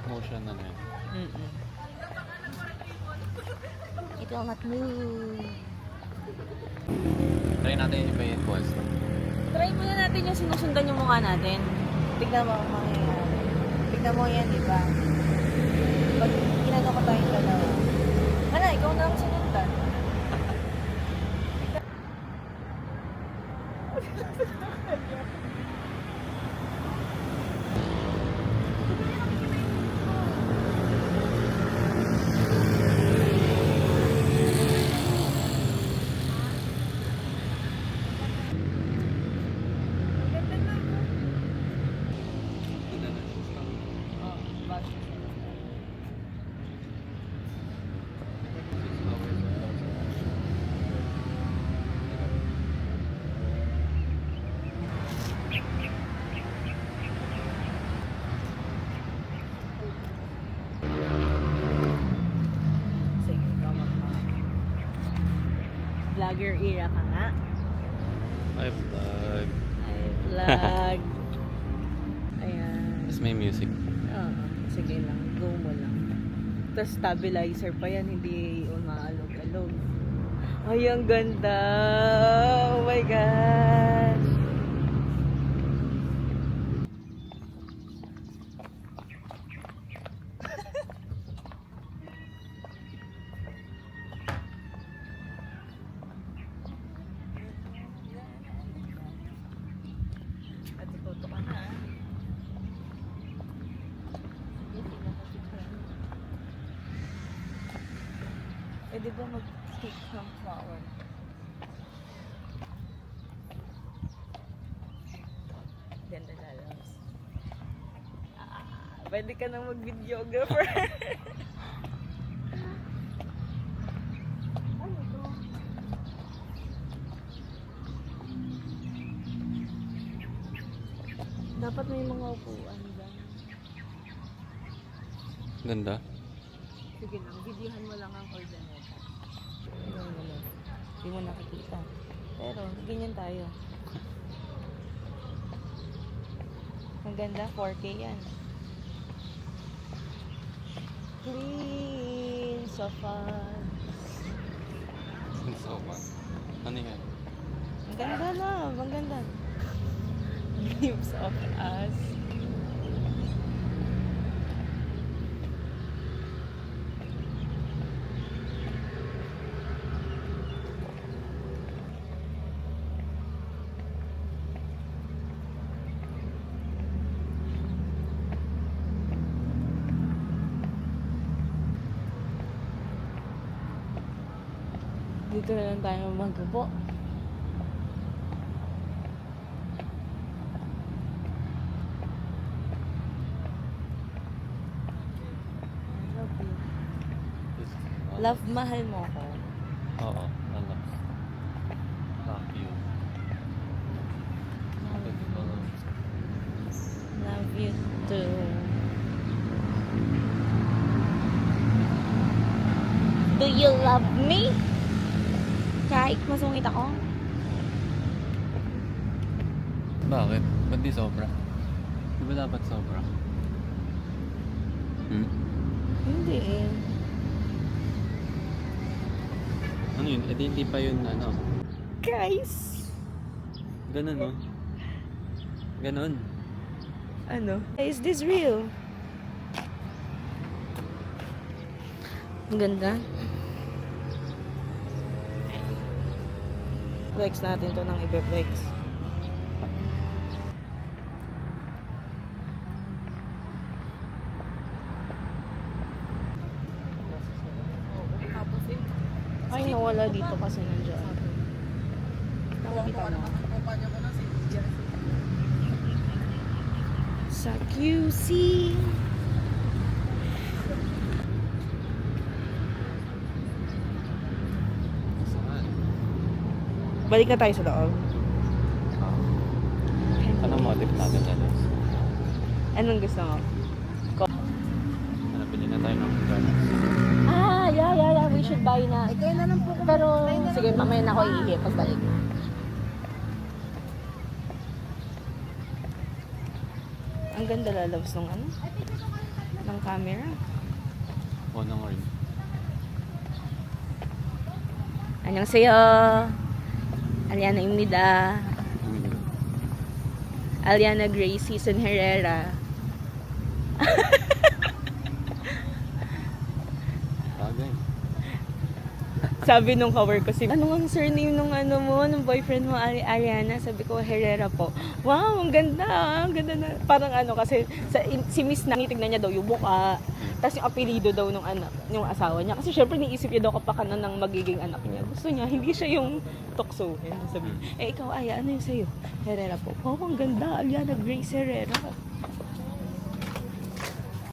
Motion na yan. It will not move. Try natin yung iba yung pwesto. Try muna natin yung sinusundan yung mukha natin. Tignan mo ang mangyayari. Tignan mo yan, di ba? Pag ginagawa ko tayong dalawa. Hala, ikaw na ang sinundan. Vlogger era ka nga. Ay, vlog. Ay, vlog. Ayan. Tapos may music. Oo. Sige lang. Go mo lang. Tapos stabilizer pa yan. Hindi umaalog-alog. Ay, ang ganda. Oh my gosh. Pwede ba mag-take some flower? Ganda na lang. Pwede ka na mag-videographer. Ano to? Dapat may mga upuan dyan. Ganda. Sige lang, videohan mo lang ang organeta. Hindi mo nakikita. Pero, ganyan tayo. Ang ganda, 4K yan. Clean, so fun. So fun. Ano yan? Ang ganda na, ang ganda. Glimpse of us. Dito na lang tayo magbubo. Love, mahal mo ako. Oo, love. Love you. Love you too. Do you love me? Kahit masungit ako? Bakit? Ba't di sobra? Di ba dapat sobra? Hindi eh. Ano yun? Eh, hindi pa yun ano. Guys! Ganun, no? Ganun. Ano? Is this real? Ang ganda. Flex natin to ng ibe-flex. Ay, nawala dito kasi nandiyan. Nakikita mo. Sa QC. Saan? Balik na tayo sa loob. Anong motive natin dyan? Anong gusto mo? Hanapin na tayo ng garments. Yeah. We should buy na. Ikaw na lang po. Pero, sige, mamaya na ako iihi pagbalik. Ang ganda lalabas ng ano? Ng camera. O nang rin. 안녕하세요. Aliana입니다. Aliana Grace Season Herrera. Bagay. Sabi nung cover ko, ano ang surname nung ano mo, nung boyfriend mo, Ariana? Sabi ko, Herrera po. Wow, ang ganda, ang ganda na. Parang ano, kasi si Miss na, tignan niya daw yung buka, tapos yung apelido daw nung anak, yung asawa niya. Kasi syempre, niisip niya daw kapakanan ng magiging anak niya. Gusto niya, hindi siya yung tukso. Sabi, ikaw, Aya, ano yung sa'yo? Herrera po. Wow, ang ganda, Ariana Grace Herrera.